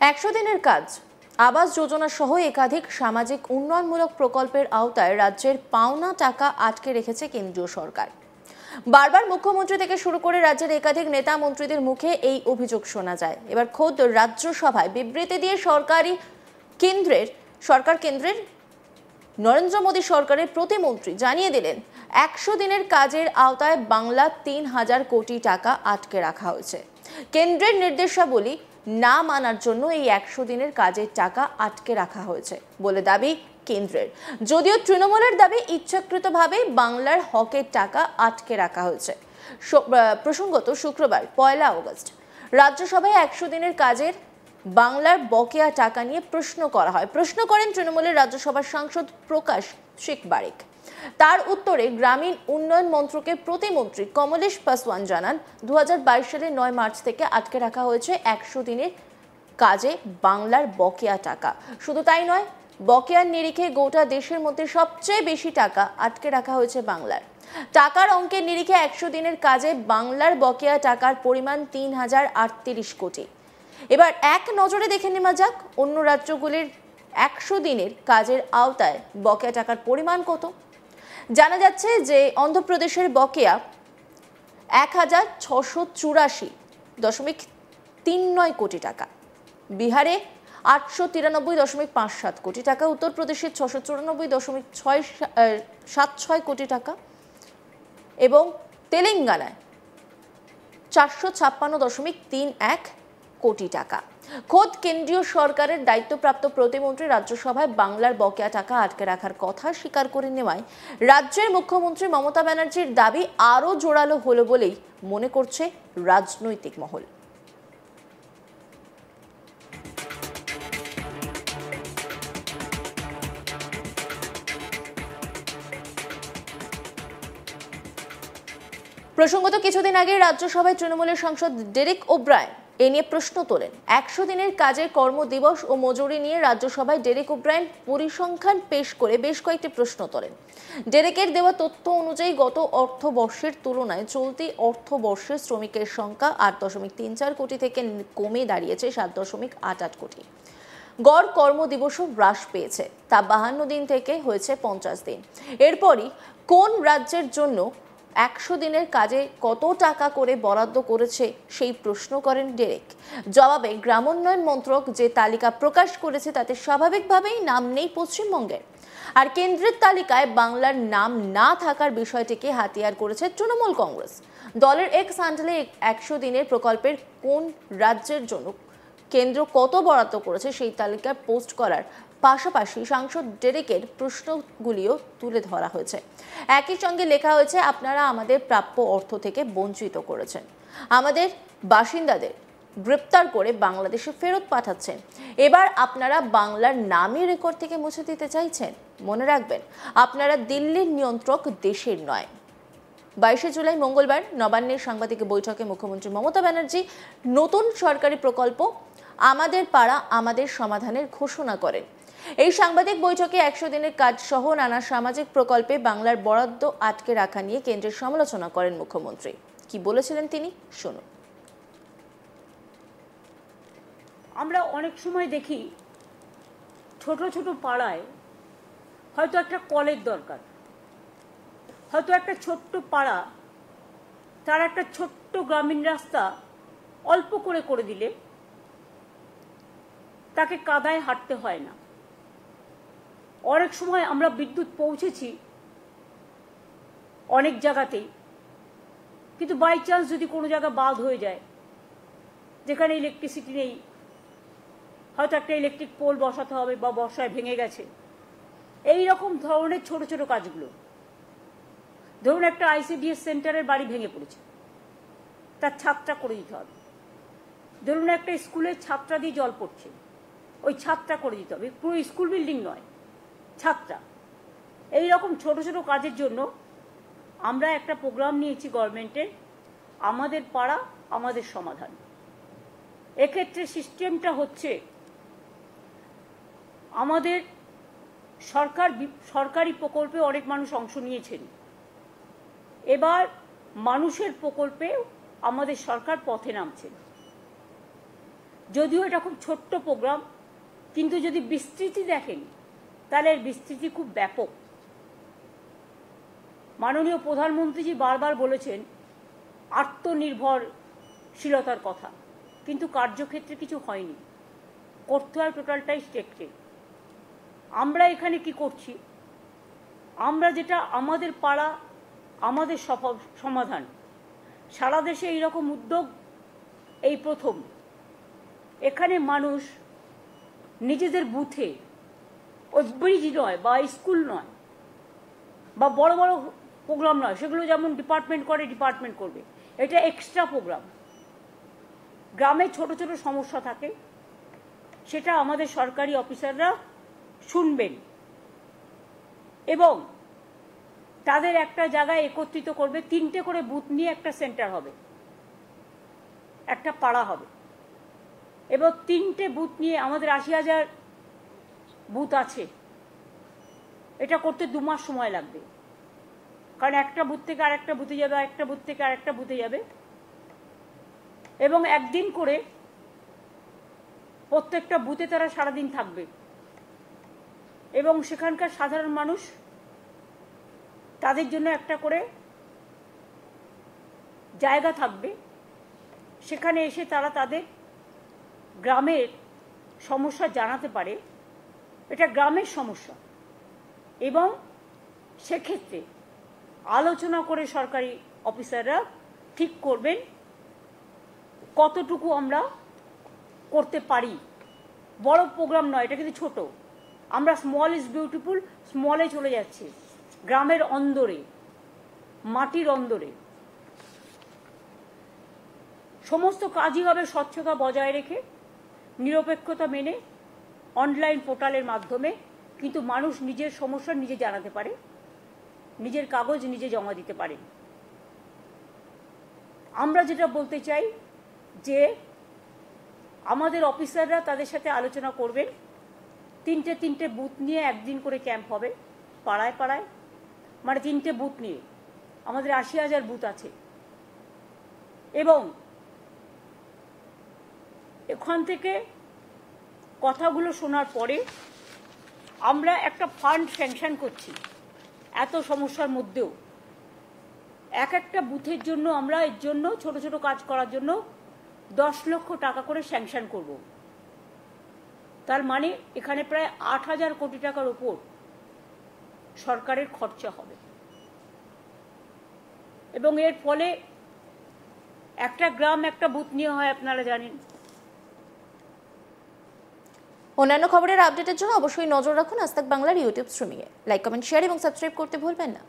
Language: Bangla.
100 দিনের কাজ, আবাস যোজনা সহ একাধিক সামাজিক উন্নয়নমূলক প্রকল্পের আওতায় রাজ্যের পাওনা টাকা আটকে রেখেছে কেন্দ্রীয় সরকার। বারবার মুখ্যমন্ত্রী থেকে শুরু করে রাজ্যের একাধিক নেতা মন্ত্রীদের মুখে এই অভিযোগ শোনা যায়। এবার খোদ রাজ্যসভায় বিবৃতি দিয়ে কেন্দ্রের নরেন্দ্র মোদী সরকারের প্রতিমন্ত্রী জানিয়ে দিলেন 100 দিনের কাজের আওতায় বাংলা 3000 কোটি টাকা আটকে রাখা হয়েছে। কেন্দ্রের নির্দেশাবলী না মানার জন্য এই 100 দিনের কাজের টাকা আটকে রাখা হয়েছে বলে দাবি কেন্দ্রের। যদিও তৃণমূলের দাবি ইচ্ছাকৃতভাবে বাংলার হকের টাকা আটকে রাখা হয়েছে। প্রসঙ্গত শুক্রবার 1 আগস্ট রাজ্যসভায় 100 দিনের কাজের বাংলার বকেয়া টাকা নিয়ে প্রশ্ন করা হয়। প্রশ্ন করেন তৃণমূলের রাজ্যসভার সাংসদ প্রকাশ শেখ বারিক। তার উত্তরে গ্রামীণ উন্নয়ন মন্ত্রকের প্রতিমন্ত্রী কমলেশ পাসওয়ান জানান 2022 সালের 9 মার্চ থেকে আটকে রাখা হয়েছে 100 দিনের কাজে বাংলার বকেয়া টাকা। শুধু তাই নয়, বকেয়ার নিরিখে গোটা দেশের মধ্যে সবচেয়ে বেশি টাকা আটকে রাখা হয়েছে বাংলার। টাকার অঙ্কের নিরিখে 100 দিনের কাজে বাংলার বকেয়া টাকার পরিমাণ 3038 কোটি। এবার এক নজরে দেখে নেওয়া যাক অন্য রাজ্যগুলির 100 দিনের কাজের আওতায় বকেয়া টাকার পরিমাণ কত। জানা যাচ্ছে যে অন্ধ্রপ্রদেশের বকেয়া 1684.39 কোটি টাকা, বিহারে 893.57 কোটি টাকা, উত্তরপ্রদেশের 694.76 কোটি টাকা এবং তেলেঙ্গানায় 456.31 কোটি টাকা। খোদ কেন্দ্রীয় সরকারের দায়িত্বপ্রাপ্ত প্রতিমন্ত্রী রাজ্যসভায় বাংলার বকেয়া টাকা আটকে রাখার কথা স্বীকার করে নেওয়ায় রাজ্যের মুখ্যমন্ত্রী মমতা ব্যানার্জির দাবি আরও জোরালো হলো বলেই মনে করছে রাজনৈতিক মহল। প্রসঙ্গত কিছুদিন আগে রাজ্যসভায় তৃণমূলের সাংসদ ডেরেক ওব্রায়েন এ নিয়ে প্রশ্ন তোলেন। 100 দিনের কাজের কর্মদিবস ও মজুরি নিয়ে রাজ্যসভায় ডেরেক ওব্রায়েন পরিসংখ্যান পেশ করে বেশ কয়েকটি প্রশ্ন তোলেন। ডেরেকের দেওয়া তথ্য অনুযায়ী গত অর্থবর্ষের তুলনায় চলতি অর্থবর্ষে শ্রমিকের সংখ্যা 8.34 কোটি থেকে কমে দাঁড়িয়েছে 7.88 কোটি। গড় কর্মদিবসও হ্রাস পেয়েছে, তা 52 দিন থেকে হয়েছে 50 দিন। এরপরই কোন রাজ্যের জন্য 100 দিনের কাজে কত টাকা করে বরাদ্দ করেছে সেই প্রশ্ন করেন ডেরেক। জবাবে গ্রামোন্নয়ন মন্ত্রক যে তালিকা প্রকাশ করেছে তাতে স্বাভাবিকভাবেই নাম নেই পশ্চিমবঙ্গের। আর কেন্দ্রের তালিকায় বাংলার নাম না থাকার বিষয়টিকে হাতিয়ার করেছে তৃণমূল কংগ্রেস। দলের এক্স হ্যান্ডেলে 100 দিনের প্রকল্পের কোন রাজ্যের জন্য কেন্দ্র কত বরাদ্দ করেছে সেই তালিকা পোস্ট করার পাশাপাশি সাংসদ ডেরেকের প্রশ্নগুলিও তুলে ধরা হয়েছে। একই সঙ্গে লেখা হয়েছে, আপনারা আমাদের প্রাপ্য অর্থ থেকে বঞ্চিত করেছেন, আমাদের বাসিন্দাদের গ্রেপ্তার করে বাংলাদেশে ফেরত পাঠাচ্ছেন, এবার আপনারা বাংলার নামই রেকর্ড থেকে মুছে দিতে চাইছেন। মনে রাখবেন, আপনারা দিল্লির নিয়ন্ত্রক, দেশের নয়। 22 জুলাই মঙ্গলবার নবান্নের সাংবাদিক বৈঠকে মুখ্যমন্ত্রী মমতা ব্যানার্জি নতুন সরকারি প্রকল্প আমাদের পাড়া আমাদের সমাধানের ঘোষণা করেন। এই সাংবাদিক বৈঠকে 100 দিনের কাজ সহ নানা সামাজিক প্রকল্পে বাংলার বরাদ্দ আটকে রাখা নিয়ে কেন্দ্রের সমালোচনা করেন মুখ্যমন্ত্রী। কি বলেছিলেন তিনি, শুনুন। আমরা অনেক সময় দেখি ছোট ছোট পাড়ায় হয়তো একটা কলের দরকার, হয়তো একটা ছোট্ট পাড়া তার একটা ছোট্ট গ্রামীণ রাস্তা অল্প করে দিলে তাকে কাদায় হাঁটতে হয় না। অনেক সময় আমরা বিদ্যুৎ পৌঁছেছি অনেক জায়গাতেই, কিন্তু বাই চান্স যদি কোনো জায়গা বাদ হয়ে যায় যেখানে ইলেকট্রিসিটি নেই, হয়তো একটা ইলেকট্রিক পোল বসাতে হবে বা বর্ষায় ভেঙে গেছে, এই রকম ধরনের ছোট ছোট কাজগুলো। ধরুন একটা ICDS সেন্টারের বাড়ি ভেঙে পড়েছে, তার ছাদটা করে দিতে হবে। ধরুন একটা স্কুলের ছাদটা দিয়ে জল পড়ছে, ওই ছাদটা করে দিতে হবে, পুরো স্কুল বিল্ডিং নয়, ছাদটা। এইরকম ছোট ছোট কাজের জন্য আমরা একটা প্রোগ্রাম নিয়েছি গভর্নমেন্টের, আমাদের পাড়া আমাদের সমাধান। এক্ষেত্রে সিস্টেমটা হচ্ছে, আমাদের সরকারি প্রকল্পে অনেক মানুষ অংশ নিয়েছেন, এবার মানুষের প্রকল্পে আমাদের সরকার পথে নামছেন। যদিও এটা খুব ছোট্ট প্রোগ্রাম, কিন্তু যদি বিস্তৃতি দেখেন তাহলে এর বিস্তৃতি খুব ব্যাপক। মাননীয় প্রধানমন্ত্রীজি বারবার বলেছেন আত্মনির্ভরশীলতার কথা, কিন্তু কার্যক্ষেত্রে কিছু হয়নি। করতে হয় টোটালটাই স্টেটকে। আমরা এখানে কি করছি? আমরা যেটা আমাদের পাড়া আমাদের সমাধান, সারা দেশে এইরকম উদ্যোগ এই প্রথম। এখানে মানুষ নিজেদের বুথে, ওই ব্রিজ নয় বা স্কুল নয় বা বড় বড় প্রোগ্রাম নয়, সেগুলো যেমন ডিপার্টমেন্ট করে ডিপার্টমেন্ট করবে, এটা এক্সট্রা প্রোগ্রাম। গ্রামে ছোট ছোট সমস্যা থাকে, সেটা আমাদের সরকারি অফিসাররা শুনবেন এবং তাদের একটা জায়গায় একত্রিত করবে। 3টে করে বুথ নিয়ে একটা সেন্টার হবে, একটা পাড়া হবে, এবং 3টে বুথ নিয়ে আমাদের 80,000 বুথ আছে। এটা করতে 2 মাস সময় লাগবে, কারণ একটা বুথ থেকে আরেকটা বুথে যাবে, একটা বুথ থেকে আরেকটা বুথে যাবে, এবং একদিন করে প্রত্যেকটা বুথে তারা সারাদিন থাকবে এবং সেখানকার সাধারণ মানুষ তাদের জন্য একটা করে জায়গা থাকবে, সেখানে এসে তারা তাদের গ্রামের সমস্যা জানাতে পারে। এটা গ্রামের সমস্যা, এবং সেক্ষেত্রে আলোচনা করে সরকারি অফিসাররা ঠিক করবেন কতটুকু আমরা করতে পারি। বড় প্রোগ্রাম নয়, এটা কিন্তু ছোট। আমরা স্মল ইজ বিউটিফুল, স্মলে চলে যাচ্ছি, গ্রামের অন্দরে, মাটির অন্দরে। সমস্ত কাজই হবে স্বচ্ছতা বজায় রেখে, নিরপেক্ষতা মেনে, অনলাইন পোর্টালের মাধ্যমে, কিন্তু মানুষ নিজের সমস্যা নিজে জানাতে পারে, নিজের কাগজ নিজে জমা দিতে পারে। আমরা যেটা বলতে চাই যে আমাদের অফিসাররা তাদের সাথে আলোচনা করবেন। 3টে বুথ নিয়ে একদিন করে ক্যাম্প হবে পাড়ায় পাড়ায়, মানে 3টে বুথ নিয়ে। আমাদের 80,000 বুথ আছে, এবং এখান থেকে কথাগুলো শোনার পরে আমরা একটা ফান্ড স্যাংশন করছি। এত সমস্যার মধ্যেও একটা বুথের জন্য আমরা এর জন্য ছোট ছোট কাজ করার জন্য 10 লক্ষ টাকা করে স্যাংশন করব। তার মানে এখানে প্রায় 8,000 কোটি টাকার উপর সরকারের খরচা হবে, এবং এর ফলে একটা গ্রাম একটা বুথ নিয়ে হয়, আপনারা জানেন। অন্যান্য খবরের আপডেটের জন্য অবশ্যই নজর রাখুন আজ তাক বাংলার ইউটিউব স্ট্রিমিংয়ে। লাইক, কমেন্ট, শেয়ার এবং সাবস্ক্রাইব করতে ভুলবেন না।